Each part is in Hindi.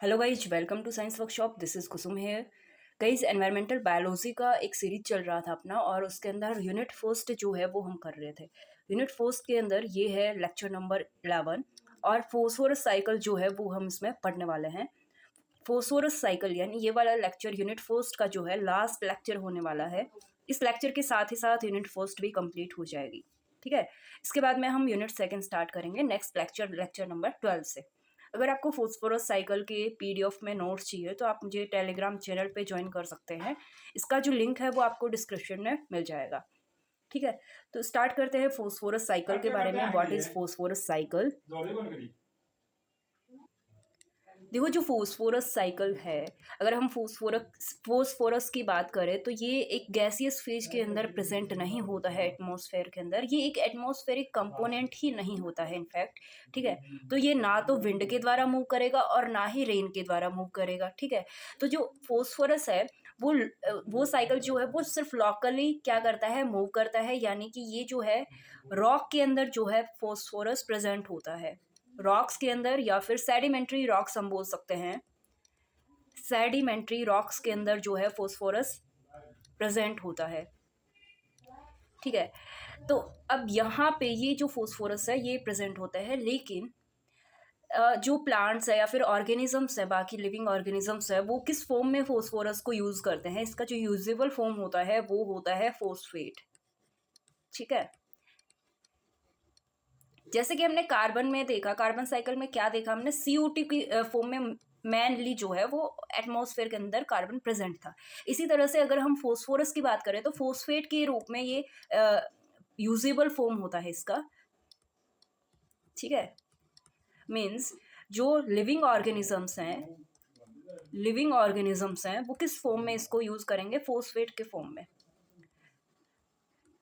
Hello guys, welcome to science workshop. This is Kusum here. Guys, environmental biology का एक सीरीज चल रहा था अपना, और उसके अंदर यूनिट फर्स्ट जो है वो हम कर रहे थे। यूनिट फर्स्ट के अंदर ये है लेक्चर नंबर 11, और फोस्फोरस साइकिल जो है वो हम इसमें पढ़ने वाले हैं। फोस्फोरस साइकिल यानी ये वाला लेक्चर यूनिट फर्स्ट का जो है लास्ट लेक्चर होने वाला है। इस लेक्चर के साथ ही साथ यूनिट फर्स्ट भी कंप्लीट हो जाएगी। ठीक है, इसके बाद में हम यूनिट सेकंड स्टार्ट करेंगे नेक्स्ट लेक्चर नंबर 12 से। अगर आपको फोस्फोरस साइकिल के पीडीएफ में नोट्स चाहिए तो आप मुझे टेलीग्राम चैनल पे ज्वाइन कर सकते हैं। इसका जो लिंक है वो आपको डिस्क्रिप्शन में मिल जाएगा। ठीक है, तो स्टार्ट करते हैं फोस्फोरस साइकिल के बारे में। What is phosphorus cycle? देखो, जो फोस्फोरस साइकिल है, अगर हम फोस्फोरस की बात करें तो ये एक गैसियस फेज के अंदर प्रेजेंट नहीं होता है एटमॉस्फेयर के अंदर। ये एक एटमॉस्फेरिक कंपोनेंट ही नहीं होता है इनफैक्ट। ठीक है, तो ये ना तो विंड के द्वारा मूव करेगा और ना ही रेन के द्वारा मूव करेगा। ठीक है, तो जो फोस्फोरस है वो साइकिल जो है वो सिर्फ लोकली क्या करता है, मूव करता है। यानी कि ये जो है रॉक के अंदर जो है फोस्फोरस प्रेजेंट होता है, रॉक्स के अंदर, या फिर सेडिमेंट्री रॉक्स हम बोल सकते हैं। सेडिमेंट्री रॉक्स के अंदर जो है फोस्फोरस प्रेजेंट होता है। ठीक है, तो अब यहाँ पे ये जो फोस्फोरस है ये प्रेजेंट होता है, लेकिन जो प्लांट्स है या फिर ऑर्गेनिजम्स है, बाकी लिविंग ऑर्गेनिजम्स है, वो किस फॉर्म में फोस्फोरस को यूज करते हैं? इसका जो यूजेबल फॉर्म होता है वो होता है फोस्फेट। ठीक है, जैसे कि हमने कार्बन में देखा, कार्बन साइकिल में क्या देखा हमने, CO2 की फॉर्म में मेनली जो है वो एटमॉस्फेयर के अंदर कार्बन प्रेजेंट था। इसी तरह से अगर हम फोस्फोरस की बात करें तो फोस्फेट के रूप में ये यूजेबल फॉर्म होता है इसका। ठीक है, मीन्स जो लिविंग ऑर्गेनिजम्स हैं वो किस फॉर्म में इसको यूज करेंगे? फोस्फेट के फॉर्म में।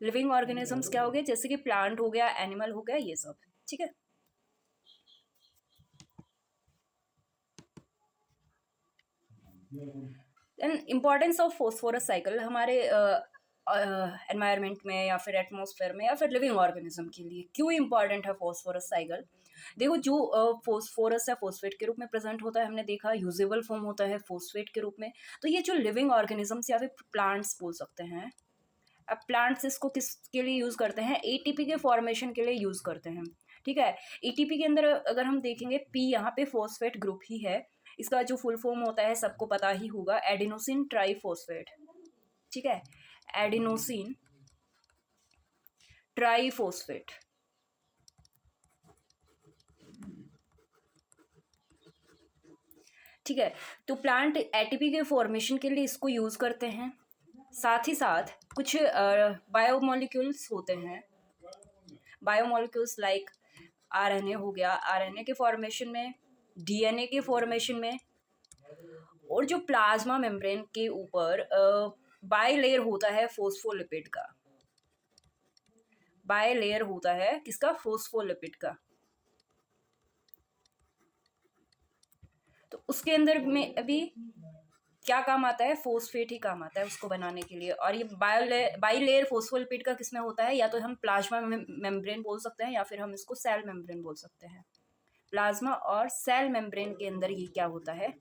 लिविंग ऑर्गेनिजम्स क्या हो गए? जैसे कि प्लांट हो गया, एनिमल हो गया, ये सब। ठीक है, and importance of phosphorus cycle हमारे एनवायरनमेंट में या फिर एटमॉस्फेयर में या फिर लिविंग ऑर्गेनिज्म के लिए क्यों इंपॉर्टेंट है फोस्फोरस साइकिल? देखो, जो फोस्फोरस है फोस्फेट के रूप में प्रेजेंट होता है, हमने देखा यूजेबल फॉर्म होता है फोस्फेट के रूप में। तो ये जो लिविंग ऑर्गेनिजम्स या फिर प्लांट्स बोल सकते हैं, अब प्लांट्स इसको किसके लिए यूज करते हैं? एटीपी के फॉर्मेशन के लिए यूज करते हैं। ठीक है, एटीपी के अंदर अगर हम देखेंगे, पी यहाँ पे फोस्फेट ग्रुप ही है। इसका जो फुल फॉर्म होता है सबको पता ही होगा, एडिनोसिन ट्राईफॉस्फेट। ठीक है, एडिनोसिन ट्राईफॉस्फेट। ठीक है, तो प्लांट एटीपी के फॉर्मेशन के लिए इसको यूज करते हैं। साथ ही साथ कुछ बायोमोलिक्यूल्स होते हैं, बायोमोलिक्यूल्स लाइक आरएनए हो गया, आरएनए के फॉर्मेशन में, डीएनए के फॉर्मेशन में, और जो प्लाज्मा मेम्ब्रेन के ऊपर बाई लेयर होता है फोस्फोलिपिड का। बाई लेयर होता है किसका? फोस्फोलिपिड का। तो उसके अंदर में अभी क्या काम आता है? फोस्फेट ही काम आता है उसको बनाने के लिए। और ये बाई लेयर फोस्फोलिपिड का किसमें होता है? या तो हम प्लाज्मा मेम्ब्रेन बोल सकते हैं या फिर हम इसको सेल मेम्ब्रेन बोल सकते हैं। प्लाज्मा और सेल मेम्ब्रेन के अंदर ये क्या होता है?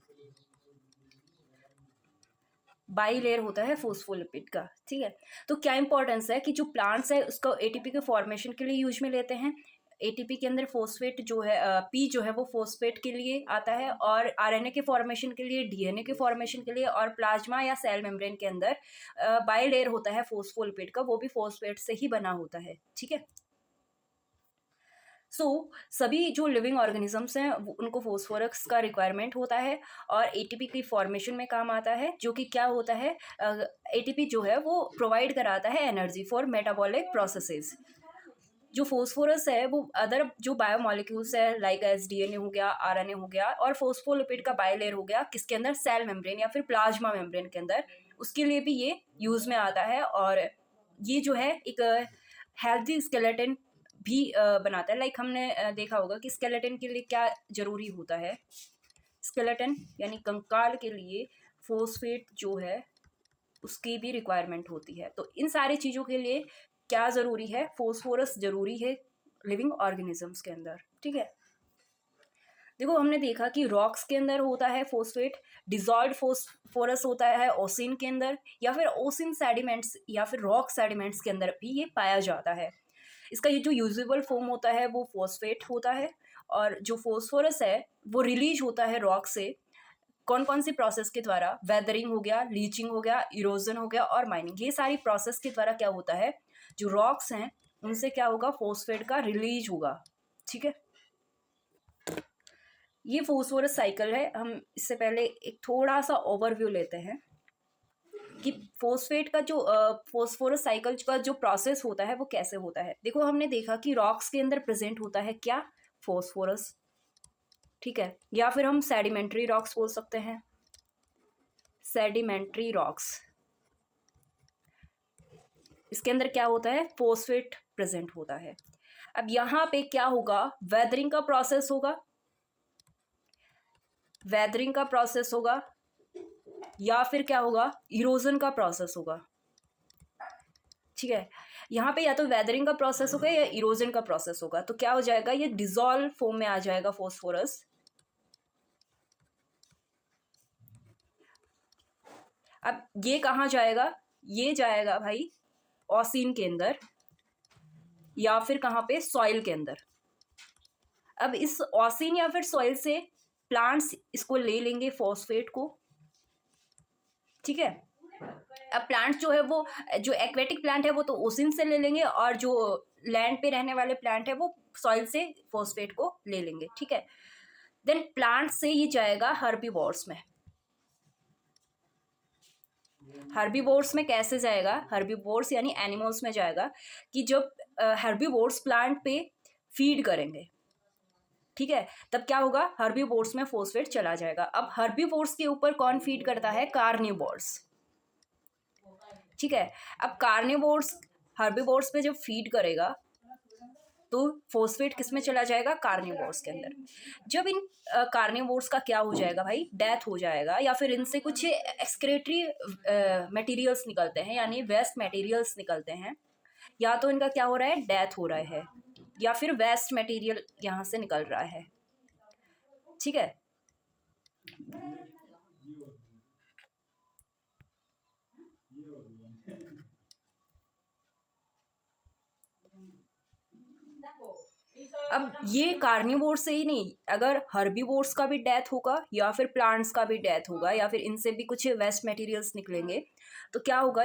बाई लेयर होता है फोस्फोलिपिड का। ठीक है, तो क्या इंपॉर्टेंस है कि जो प्लांट्स है उसको एटीपी के फॉर्मेशन के लिए यूज में लेते हैं। एटीपी के अंदर फोस्फेट जो है, पी जो है वो फोस्फेट के लिए आता है, और आरएनए के फॉर्मेशन के लिए, डीएनए के फॉर्मेशन के लिए, और प्लाज्मा या सेल मेम्ब्रेन के अंदर बाई लेयर होता है फोस्फोलिपिड का, वो भी फोस्फेट से ही बना होता है। ठीक है, सभी जो लिविंग ऑर्गेनिजम्स हैं उनको फोस्फोरस का रिक्वायरमेंट होता है, और एटीपी की फॉर्मेशन में काम आता है। जो कि क्या होता है, एटीपी जो है वो प्रोवाइड कराता है एनर्जी फॉर मेटाबॉलिक प्रोसेसेस। जो फोस्फोरस है वो अदर जो बायोमोलिक्यूल्स है लाइक एस डीएनए हो गया, आरएनए हो गया, और फोस्फोलिपिड का बाइलेयर हो गया, किसके अंदर? सेल मेम्ब्रेन या फिर प्लाज्मा मेम्ब्रेन के अंदर। उसके लिए भी ये यूज में आता है, और ये जो है एक हेल्दी स्केलेटन भी बनाता है। लाइक हमने देखा होगा कि स्केलेटन के लिए क्या जरूरी होता है? स्केलेटन यानी कंकाल के लिए फोस्फेट जो है उसकी भी रिक्वायरमेंट होती है। तो इन सारी चीज़ों के लिए क्या ज़रूरी है? फोस्फोरस ज़रूरी है लिविंग ऑर्गेनिजम्स के अंदर। ठीक है, देखो हमने देखा कि रॉक्स के अंदर होता है फोस्फेट, डिजॉल्व्ड फोस्फोरस होता है ओसिन के अंदर, या फिर ओसिन सेडिमेंट्स या फिर रॉक सेडिमेंट्स के अंदर भी ये पाया जाता है। इसका ये जो यूजेबल फॉर्म होता है वो फोस्फेट होता है, और जो फोस्फोरस है वो रिलीज होता है रॉक से। कौन कौन सी प्रोसेस के द्वारा? वेदरिंग हो गया, लीचिंग हो गया, इरोजन हो गया और माइनिंग। ये सारी प्रोसेस के द्वारा क्या होता है, जो रॉक्स हैं उनसे क्या होगा, फोस्फेट का रिलीज होगा। ठीक है, ये फोस्फोरस साइकिल है। हम इससे पहले एक थोड़ा सा ओवरव्यू लेते हैं कि फोस्फेट का जो फोस्फोरस साइकिल का जो प्रोसेस होता है वो कैसे होता है। देखो हमने देखा कि रॉक्स के अंदर प्रेजेंट होता है क्या, फोस्फोरस। ठीक है, या फिर हम सेडिमेंट्री रॉक्स बोल सकते हैं, सेडिमेंट्री रॉक्स। इसके अंदर क्या होता है, फोस्फेट प्रेजेंट होता है। अब यहाँ पे क्या होगा, वेदरिंग का प्रोसेस होगा, वेदरिंग का प्रोसेस होगा, या फिर क्या होगा, इरोजन का प्रोसेस होगा। ठीक है, यहाँ पे या तो वेदरिंग का प्रोसेस होगा या इरोजन का प्रोसेस होगा। तो क्या हो जाएगा, ये डिसॉल्व फॉर्म में आ जाएगा फोस्फोरस। अब ये कहाँ जाएगा, ये जाएगा भाई ओसिन के अंदर, या फिर कहाँ पे, सॉइल के अंदर। अब इस ओसिन या फिर सॉइल से प्लांट्स इसको ले लेंगे फोस्फेट को। ठीक है, अब प्लांट जो है वो, जो एक्वेटिक प्लांट है वो तो ओसिन से ले लेंगे, और जो लैंड पे रहने वाले प्लांट है वो सॉइल से फोस्फेट को ले लेंगे। ठीक है, देन प्लांट से ये जाएगा हर्बीवोर्स में। हर्बीवोर्स में कैसे जाएगा, हर्बीवोर्स यानी एनिमल्स में जाएगा, कि जब हर्बीवोर्स प्लांट पे फीड करेंगे, ठीक है, तब क्या होगा, हर्बीवोर्स में फोस्फेट चला जाएगा। अब हर्बीवोर्स के ऊपर कौन फीड करता है, कार्निवोर्स। ठीक है, अब कार्निवोर्स हर्बीवोर्स पे जब फीड करेगा तो फोस्फेट किस में चला जाएगा, कार्निवोर्स के अंदर। जब इन कार्निवोर्स का क्या हो जाएगा भाई, डेथ हो जाएगा, या फिर इनसे कुछ एक्सक्रेटरी मटेरियल्स निकलते हैं, यानी वेस्ट मटेरियल्स निकलते हैं, या तो इनका क्या हो रहा है, डेथ हो रहा है, या फिर वेस्ट मटेरियल यहाँ से निकल रहा है। ठीक है, अब ये कार्निवोर्स से ही नहीं, अगर हर्बीवोर्स का भी डेथ होगा, या फिर प्लांट्स का भी डेथ होगा, या फिर इनसे भी कुछ वेस्ट मटेरियल्स निकलेंगे, तो क्या होगा,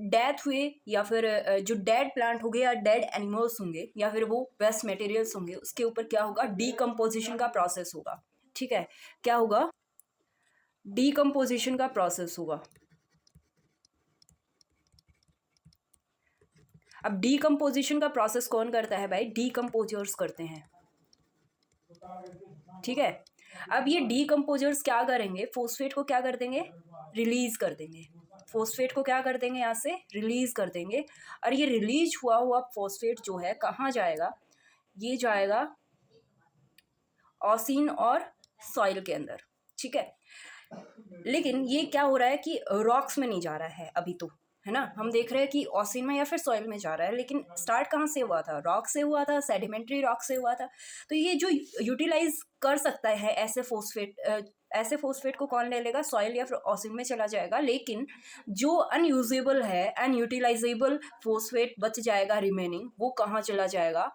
डेथ हुए, या फिर जो डेड प्लांट होंगे या डेड एनिमल्स होंगे, या फिर वो वेस्ट मटेरियल्स होंगे, उसके ऊपर क्या होगा, डीकम्पोजिशन का प्रोसेस होगा। ठीक है, क्या होगा, डीकम्पोजिशन का प्रोसेस होगा। अब डीकम्पोजिशन का प्रोसेस कौन करता है भाई, डीकम्पोजर्स करते हैं। ठीक है, अब ये डीकम्पोजर्स क्या करेंगे, फोस्फेट को क्या कर देंगे, रिलीज कर देंगे। फोस्फेट को क्या कर देंगे, यहाँ से रिलीज कर देंगे, और ये रिलीज हुआ हुआ फोस्फेट जो है कहाँ जाएगा, ये जाएगा ओसिन और सॉइल के अंदर। ठीक है, लेकिन ये क्या हो रहा है कि रॉक्स में नहीं जा रहा है अभी तो, है ना। हम देख रहे हैं कि ओसिन में या फिर सॉइल में जा रहा है, लेकिन स्टार्ट कहाँ से हुआ था, रॉक से हुआ था, सेडिमेंट्री रॉक से हुआ था। तो ये जो यूटिलाइज कर सकता है ऐसे फोस्फेट को कौन ले लेगा, सॉइल या फिर ओसिन में चला जाएगा। लेकिन जो अनयूजेबल है, अनयूटिलाइजेबल फोस्फेट बच जाएगा रिमेनिंग, वो कहाँ चला जाएगा,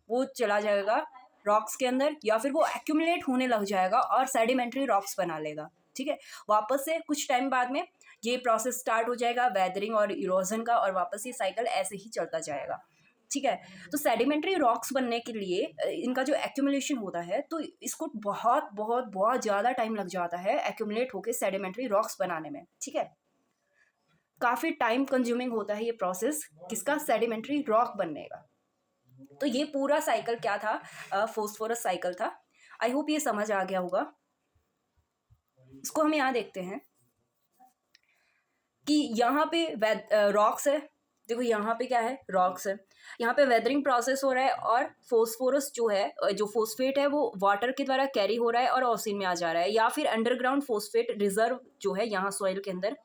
वो चला जाएगा रॉक्स के अंदर, या फिर वो एक्यूमुलेट होने लग जाएगा और सेडिमेंट्री रॉक्स बना लेगा। ठीक है, वापस से कुछ टाइम बाद में ये प्रोसेस स्टार्ट हो जाएगा वेदरिंग और इरोजन का, और वापस ये साइकिल ऐसे ही चलता जाएगा। ठीक है, तो सेडिमेंट्री रॉक्स बनने के लिए इनका जो एक्यूमुलेशन होता है, तो इसको बहुत बहुत बहुत ज़्यादा टाइम लग जाता है एक्यूमुलेट होकर सेडिमेंट्री रॉक्स बनाने में। ठीक है, काफ़ी टाइम कंज्यूमिंग होता है ये प्रोसेस, किसका, सेडिमेंट्री रॉक बनने का। तो ये पूरा साइकिल क्या था, फोस्फोरस साइकिल था। आई होप ये समझ आ गया होगा। इसको हम यहाँ देखते हैं कि यहाँ पे रॉक्स है। देखो यहाँ पे क्या है, रॉक्स है, यहाँ पे वेदरिंग प्रोसेस हो रहा है, और फोस्फोरस जो है, जो फोस्फेट है वो वाटर के द्वारा कैरी हो रहा है और ओसिन में आ जा रहा है, या फिर अंडरग्राउंड फोस्फेट रिजर्व जो है यहाँ सॉइल के अंदर,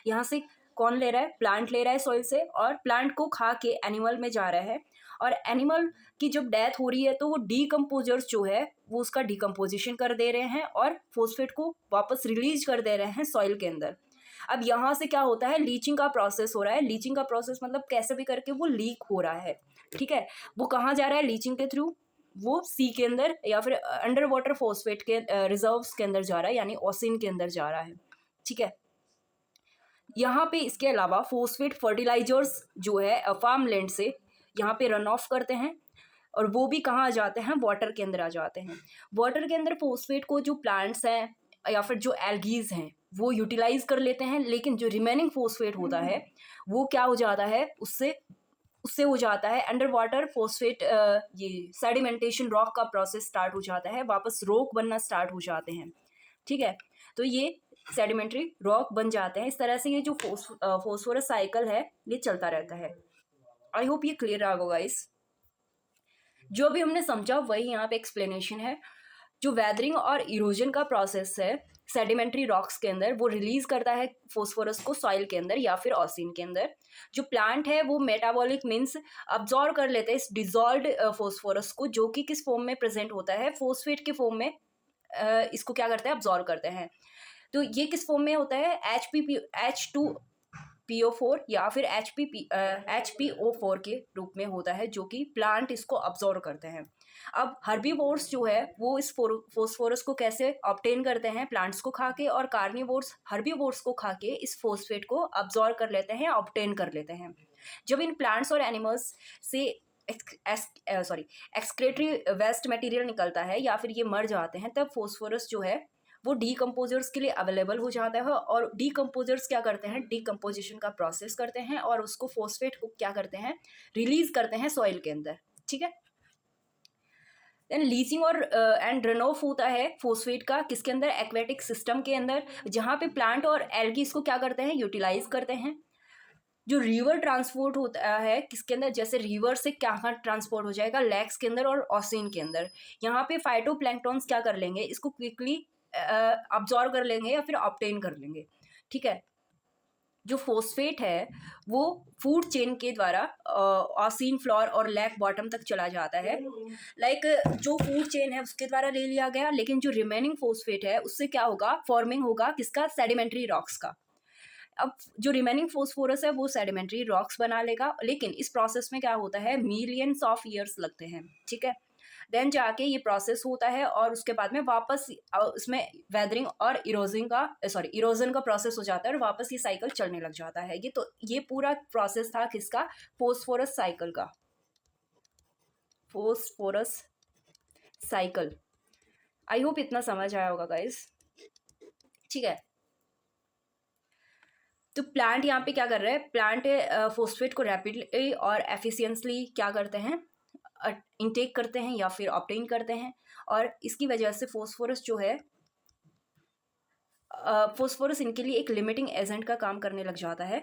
यहाँ से कौन ले रहा है, प्लांट ले रहा है सॉइल से, और प्लांट को खा के एनिमल में जा रहा है, और एनिमल की जब डेथ हो रही है तो वो डीकम्पोजर्स जो है वो उसका डीकम्पोजिशन कर दे रहे हैं और फोस्फेट को वापस रिलीज कर दे रहे हैं सॉइल के अंदर। अब यहाँ से क्या होता है, लीचिंग का प्रोसेस हो रहा है। लीचिंग का प्रोसेस मतलब कैसे भी करके वो लीक हो रहा है, ठीक है। वो कहाँ जा रहा है लीचिंग के थ्रू, वो सी के अंदर या फिर अंडर वाटर फोस्फेट के रिजर्व्स के अंदर जा रहा है, यानी ओसिन के अंदर जा रहा है, ठीक है। यहाँ पे इसके अलावा फोस्फेट फर्टिलाइजर्स जो है फार्म लैंड से यहाँ पे रन ऑफ करते हैं और वो भी कहाँ आ जाते हैं, वाटर के अंदर आ जाते हैं। वाटर के अंदर फोस्फेट को जो प्लांट्स हैं या फिर जो एल्गीज हैं वो यूटिलाइज कर लेते हैं, लेकिन जो रिमेनिंग फोस्फेट होता है वो क्या हो जाता है, उससे उससे हो जाता है अंडर वाटर फोस्फेट, ये सेडिमेंटेशन रॉक का प्रोसेस स्टार्ट हो जाता है, वापस रॉक बनना स्टार्ट हो जाते हैं, ठीक है। तो ये सेडिमेंट्री रॉक बन जाते हैं। इस तरह से ये जो फोस्फोरस साइकिल है ये चलता रहता है। आई होप ये क्लियर आ होगा गाइस। जो भी हमने समझा वही यहाँ पे एक्सप्लेनेशन है। जो वेदरिंग और इरोजन का प्रोसेस है सेडिमेंट्री रॉक्स के अंदर, वो रिलीज करता है फोस्फोरस को सॉइल के अंदर या फिर ओसिन के अंदर। जो प्लांट है वो मेटाबॉलिक मीन्स अब्जॉर्ब कर लेते हैं इस डिजॉल्व्ड फोस्फोरस को, जो कि किस फॉर्म में प्रेजेंट होता है, फोस्फेट के फॉर्म में। इसको क्या करते हैं, अब्जॉर्ब करते हैं। तो ये किस फॉर्म में होता है, H2PO4 या फिर HPO4 के रूप में होता है, जो कि प्लांट इसको अब्जॉर्ब करते हैं। अब हर्बीवोर्स जो है वो इस फोस्फोरस को कैसे ऑब्टेन करते हैं, प्लांट्स को खा के, और कार्निवोर्स हर्बीवोर्स को खा के इस फोस्फेट को अब्जॉर्ब कर लेते हैं, ऑब्टेन कर लेते हैं। जब इन प्लांट्स और एनिमल्स से एक्सक्रेटरी वेस्ट मटेरियल निकलता है या फिर ये मर जाते हैं, तब फोस्फोरस जो है वो डीकम्पोजर्स के लिए अवेलेबल हो जाता है। और डीकम्पोजर्स क्या करते हैं, डीकम्पोजिशन का प्रोसेस करते हैं और उसको फोस्फेट को क्या करते हैं, रिलीज करते हैं सॉइल के अंदर, ठीक है। देन लीचिंग और एंड रन ऑफ होता है फोस्फेट का किसके अंदर, एक्वेटिक सिस्टम के अंदर, जहाँ पे प्लांट और एल्गी इसको क्या करते हैं, यूटिलाइज करते हैं। जो रिवर ट्रांसपोर्ट होता है किसके अंदर, जैसे रिवर से क्या कहाँ ट्रांसपोर्ट हो जाएगा, लेक्स के अंदर और ओशियन के अंदर। यहाँ पे फाइटोप्लैंक्टन्स क्या कर लेंगे, इसको क्विकली अब्जॉर्ब कर लेंगे या फिर ऑब्टेन कर लेंगे, ठीक है। जो फोस्फेट है वो फूड चेन के द्वारा ओशियन फ्लोर और लेक बॉटम तक चला जाता है। लाइक जो फूड चेन है उसके द्वारा ले लिया गया, लेकिन जो रिमेनिंग फोस्फेट है उससे क्या होगा, फॉर्मिंग होगा किसका, सेडिमेंट्री रॉक्स का। अब जो रिमेनिंग फोस्फोरस है वो सेडिमेंट्री रॉक्स बना लेगा, लेकिन इस प्रोसेस में क्या होता है, मिलियंस ऑफ ईयर्स लगते हैं, ठीक है। देन जाके ये प्रोसेस होता है और उसके बाद में वापस इसमें वेदरिंग और इरोजन का प्रोसेस हो जाता है और वापस ये साइकिल चलने लग जाता है। ये पूरा प्रोसेस था किसका, फोस्फोरस साइकिल का, फोस्फोरस साइकिल। आई होप इतना समझ आया होगा गाइस, ठीक है। तो प्लांट यहाँ पे क्या कर रहा है, प्लांट फोस्फेट को रैपिडली और एफिशिएंटली क्या करते हैं, इनटेक करते हैं या फिर ऑब्टेन करते हैं। और इसकी वजह से फोस्फोरस जो है, फोस्फोरस इनके लिए एक लिमिटिंग एजेंट का काम करने लग जाता है,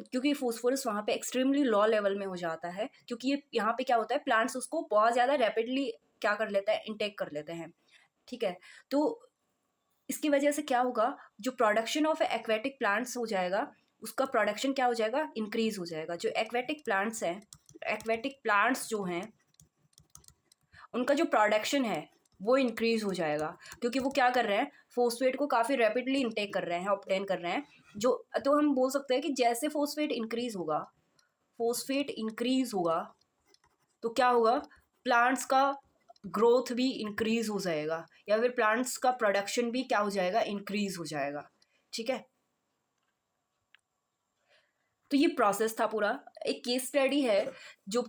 क्योंकि फोस्फोरस वहाँ पे एक्सट्रीमली लो लेवल में हो जाता है, क्योंकि ये यहाँ पे क्या होता है, प्लांट्स उसको बहुत ज़्यादा रैपिडली क्या कर लेता है, इनटेक कर लेते हैं, ठीक है। तो इसकी वजह से क्या होगा, जो प्रोडक्शन ऑफ एक्वेटिक प्लांट्स हो जाएगा, उसका प्रोडक्शन क्या हो जाएगा, इंक्रीज हो जाएगा। जो एक्वेटिक प्लांट्स हैं, एक्वेटिक प्लांट्स जो हैं उनका जो प्रोडक्शन है वो इंक्रीज हो जाएगा, क्योंकि वो क्या कर रहे हैं, फोस्फेट को काफ़ी रैपिडली इंटेक कर रहे हैं, ऑब्टेन कर रहे हैं। जो तो हम बोल सकते हैं कि जैसे फोस्फेट इंक्रीज होगा तो क्या होगा, प्लांट्स का ग्रोथ भी इंक्रीज हो जाएगा या फिर प्लांट्स का प्रोडक्शन भी क्या हो जाएगा, इंक्रीज हो जाएगा, ठीक है। तो ये प्रोसेस था पूरा। एक केस स्टडी है जो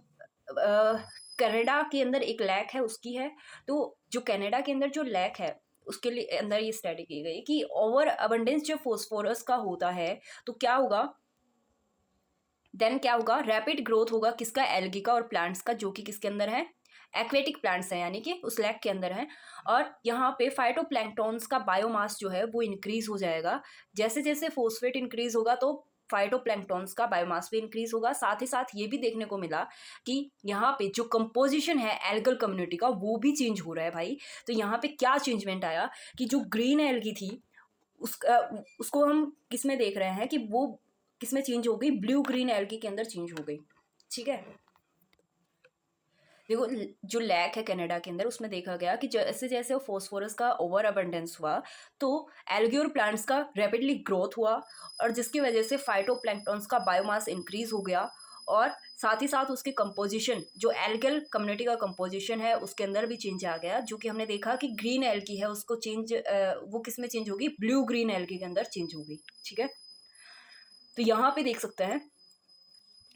कनाडा के अंदर एक लेक है उसकी है। तो जो कनाडा के अंदर जो लेक है उसके लिए अंदर ये स्टडी की गई कि ओवर अबंडेंस जो फोस्फोरस का होता है तो क्या होगा, देन क्या होगा, रैपिड ग्रोथ होगा किसका, एल्गी का और प्लांट्स का, जो कि किसके अंदर है, एक्वेटिक प्लांट्स हैं, यानी कि उस लेक के अंदर हैं। और यहाँ पे फाइटोप्लैंक्टन्स का बायोमास जो है वो इंक्रीज हो जाएगा। जैसे जैसे फोस्फेट इंक्रीज होगा तो फाइटोप्लैंक्टन्स का बायोमास भी इंक्रीज होगा। साथ ही साथ ये भी देखने को मिला कि यहाँ पे जो कंपोजिशन है एल्गल कम्युनिटी का वो भी चेंज हो रहा है भाई। तो यहाँ पे क्या चेंजमेंट आया कि जो ग्रीन एल्गी थी उसको हम किस में देख रहे हैं कि वो किस में चेंज हो गई, ब्लू ग्रीन एल्गी के अंदर चेंज हो गई, ठीक है। देखो जो लैक है कनाडा के अंदर, उसमें देखा गया कि जैसे जैसे वो फोस्फोरस का ओवर अबंडेंस हुआ तो एल्गी और प्लांट्स का रैपिडली ग्रोथ हुआ, और जिसकी वजह से फाइटोप्लैंक्टन्स का बायोमास इंक्रीज हो गया, और साथ ही साथ उसकी कंपोजिशन, जो एल्गल कम्युनिटी का कंपोजिशन है उसके अंदर भी चेंज आ गया, जो कि हमने देखा कि ग्रीन एल्गी है उसको चेंज, वो किस में चेंज होगी, ब्लू ग्रीन एल्गी के अंदर चेंज होगी। ठीक है, तो यहाँ पे देख सकते हैं,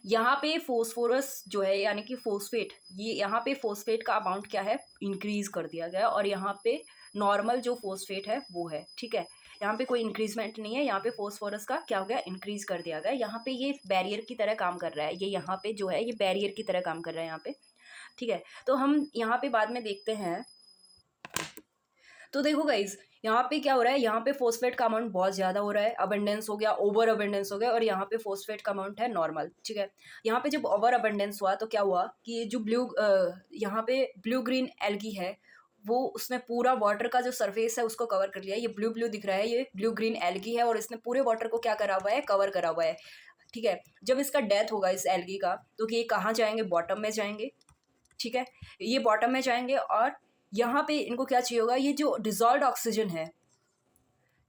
यहाँ पे फोस्फोरस जो है यानी कि फोस्फेट, ये यहाँ पे फोस्फेट का अमाउंट क्या है, इंक्रीज कर दिया गया, और यहाँ पे नॉर्मल जो फोस्फेट है वो है। ठीक है, यहाँ पे कोई इंक्रीजमेंट नहीं है, यहाँ पे फोस्फोरस का क्या हो गया, इंक्रीज कर दिया गया। यहाँ पे ये बैरियर की तरह काम कर रहा है, ये यहाँ पे जो है ये बैरियर की तरह काम कर रहा है यहाँ पे। ठीक है, तो हम यहाँ पे बाद में देखते हैं। तो देखो गाइज, यहाँ पे क्या हो रहा है, यहाँ पे फोस्फेट का अमाउंट बहुत ज़्यादा हो रहा है, अबंडेंस हो गया, ओवर अबंडेंस हो गया, और यहाँ पे फोस्फेट का अमाउंट है नॉर्मल। ठीक है, यहाँ पे जब ओवर अबंडेंस हुआ तो क्या हुआ कि ये जो यहाँ पे ब्लू ग्रीन एल्गी है, वो उसने पूरा वाटर का जो सरफेस है उसको कवर कर लिया। ये ब्लू ब्लू दिख रहा है, ये ब्लू ग्रीन एल्गी है, और इसने पूरे वाटर को क्या करा हुआ है, कवर करा हुआ है। ठीक है, जब इसका डेथ होगा इस एल्गी का, तो कि ये कहाँ जाएंगे, बॉटम में जाएंगे। ठीक है, ये बॉटम में जाएंगे, और यहाँ पे इनको क्या चाहिए होगा, ये जो डिजॉल्व ऑक्सीजन है,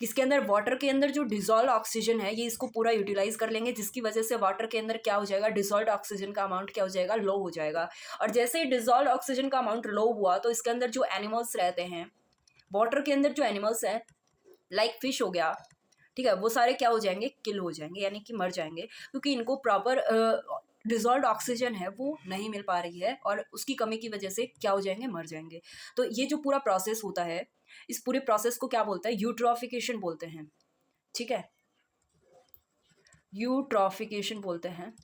किसके अंदर, वाटर के अंदर जो डिजॉल्व ऑक्सीजन है, ये इसको पूरा यूटिलाइज कर लेंगे, जिसकी वजह से वाटर के अंदर क्या हो जाएगा, डिजॉल्व ऑक्सीजन का अमाउंट क्या हो जाएगा, लो हो जाएगा। और जैसे ही डिजॉल्व ऑक्सीजन का अमाउंट लो हुआ तो इसके अंदर जो एनिमल्स रहते हैं, वाटर के अंदर जो एनिमल्स हैं, लाइक फिश हो गया, ठीक है, वो सारे क्या हो जाएंगे, किल हो जाएंगे, यानी कि मर जाएंगे, क्योंकि इनको प्रॉपर डिजॉल्व ऑक्सीजन है वो नहीं मिल पा रही है, और उसकी कमी की वजह से क्या हो जाएंगे, मर जाएंगे। तो ये जो पूरा प्रोसेस होता है, इस पूरे प्रोसेस को क्या बोलते हैं, यूट्रॉफिकेशन बोलते हैं। ठीक है, यूट्रॉफिकेशन बोलते हैं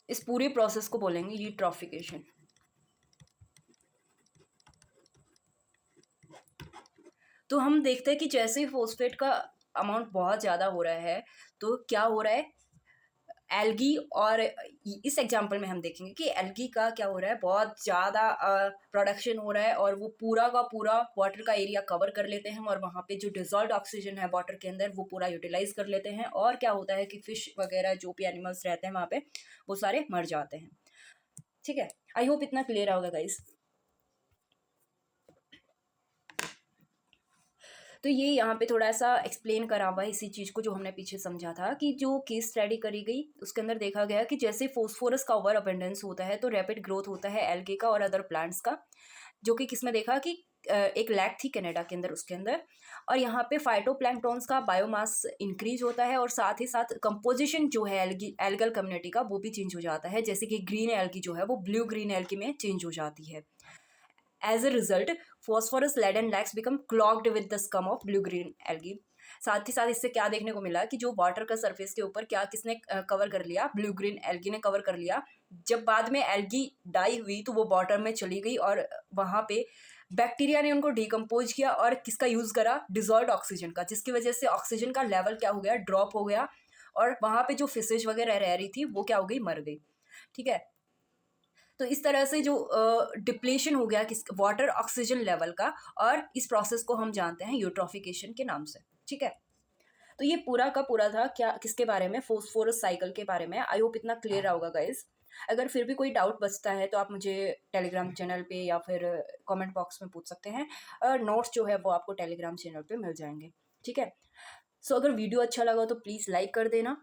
इस पूरे प्रोसेस को, बोलेंगे यूट्रॉफिकेशन। तो हम देखते हैं कि जैसे ही फोस्फेट का अमाउंट बहुत ज़्यादा हो रहा है तो क्या हो रहा है, एल्गी, और इस एग्जांपल में हम देखेंगे कि एल्गी का क्या हो रहा है, बहुत ज़्यादा प्रोडक्शन हो रहा है, और वो पूरा का पूरा वाटर का एरिया कवर कर लेते हैं, और वहाँ पे जो डिजॉल्व ऑक्सीजन है वाटर के अंदर वो पूरा यूटिलाइज कर लेते हैं, और क्या होता है कि फिश वगैरह जो भी एनिमल्स रहते हैं वहाँ पे वो सारे मर जाते हैं। ठीक है, आई होप इतना क्लियर होगा गाइज। तो ये यहाँ पे थोड़ा सा एक्सप्लेन करा हुआ है इसी चीज़ को जो हमने पीछे समझा था, कि जो केस स्टडी करी गई उसके अंदर देखा गया कि जैसे फोस्फोरस का ओवर अबंडेंस होता है तो रैपिड ग्रोथ होता है एल्गे का और अदर प्लांट्स का, जो कि किसमें देखा कि एक लैक थी कनाडा के अंदर, उसके अंदर, और यहाँ पे फाइटोप्लैंक्टॉन्स का बायोमास इंक्रीज होता है, और साथ ही साथ कंपोजिशन जो है एल्गल कम्युनिटी का वो भी चेंज हो जाता है, जैसे कि ग्रीन एल्गी जो है वो ब्लू ग्रीन एल्गी में चेंज हो जाती है। As a result, phosphorus laden lakes become clogged with the scum of blue green algae. साथ ही साथ इससे क्या देखने को मिला कि जो वाटर का सरफेस के ऊपर क्या किसने कवर कर लिया, ब्लू ग्रीन एल्गी ने कवर कर लिया। जब बाद में एल्गी डाई हुई तो वो वाटर में चली गई, और वहाँ पे बैक्टीरिया ने उनको डिकम्पोज किया, और किसका यूज़ करा, डिजॉल्व ऑक्सीजन का, जिसकी वजह से ऑक्सीजन का लेवल क्या हो गया, ड्रॉप हो गया, और वहाँ पे जो फिशेज वगैरह रह रही थी वो क्या हो गई, मर गई। ठीक है, तो इस तरह से जो डिप्लेशन हो गया किस वाटर ऑक्सीजन लेवल का, और इस प्रोसेस को हम जानते हैं यूट्रॉफिकेशन के नाम से। ठीक है, तो ये पूरा का पूरा था क्या, किसके बारे में, फोस्फोरस साइकिल के बारे में। आई होप इतना क्लियर होगा गाइज। अगर फिर भी कोई डाउट बचता है तो आप मुझे टेलीग्राम चैनल पे या फिर कमेंट बॉक्स में पूछ सकते हैं, नोट्स जो है वो आपको टेलीग्राम चैनल पे मिल जाएंगे। ठीक है, सो अगर वीडियो अच्छा लगा तो प्लीज़ लाइक कर देना,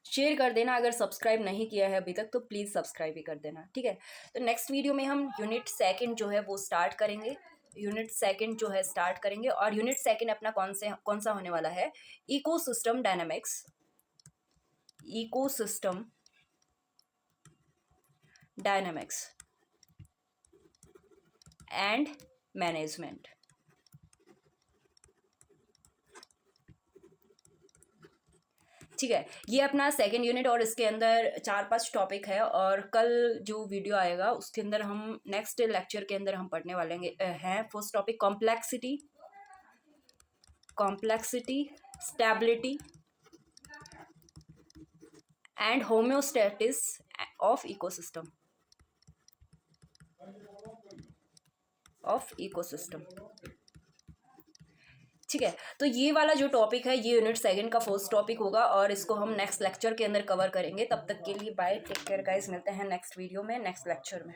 शेयर कर देना, अगर सब्सक्राइब नहीं किया है अभी तक तो प्लीज़ सब्सक्राइब भी कर देना। ठीक है, तो नेक्स्ट वीडियो में हम यूनिट सेकंड जो है वो स्टार्ट करेंगे, यूनिट सेकंड जो है स्टार्ट करेंगे, और यूनिट सेकंड अपना कौन सा होने वाला है, ecosystem dynamics, ecosystem dynamics and management. ठीक है, ये अपना सेकेंड यूनिट, और इसके अंदर 4-5 टॉपिक है, और कल जो वीडियो आएगा उसके अंदर हम नेक्स्ट लेक्चर के अंदर हम पढ़ने वाले हैं first topic complexity, stability and homeostasis of ecosystem, ठीक है। तो ये वाला जो टॉपिक है ये यूनिट सेकंड का फर्स्ट टॉपिक होगा और इसको हम नेक्स्ट लेक्चर के अंदर कवर करेंगे। तब तक के लिए बाय, टेक केयर गाइस, मिलते हैं नेक्स्ट वीडियो में, नेक्स्ट लेक्चर में।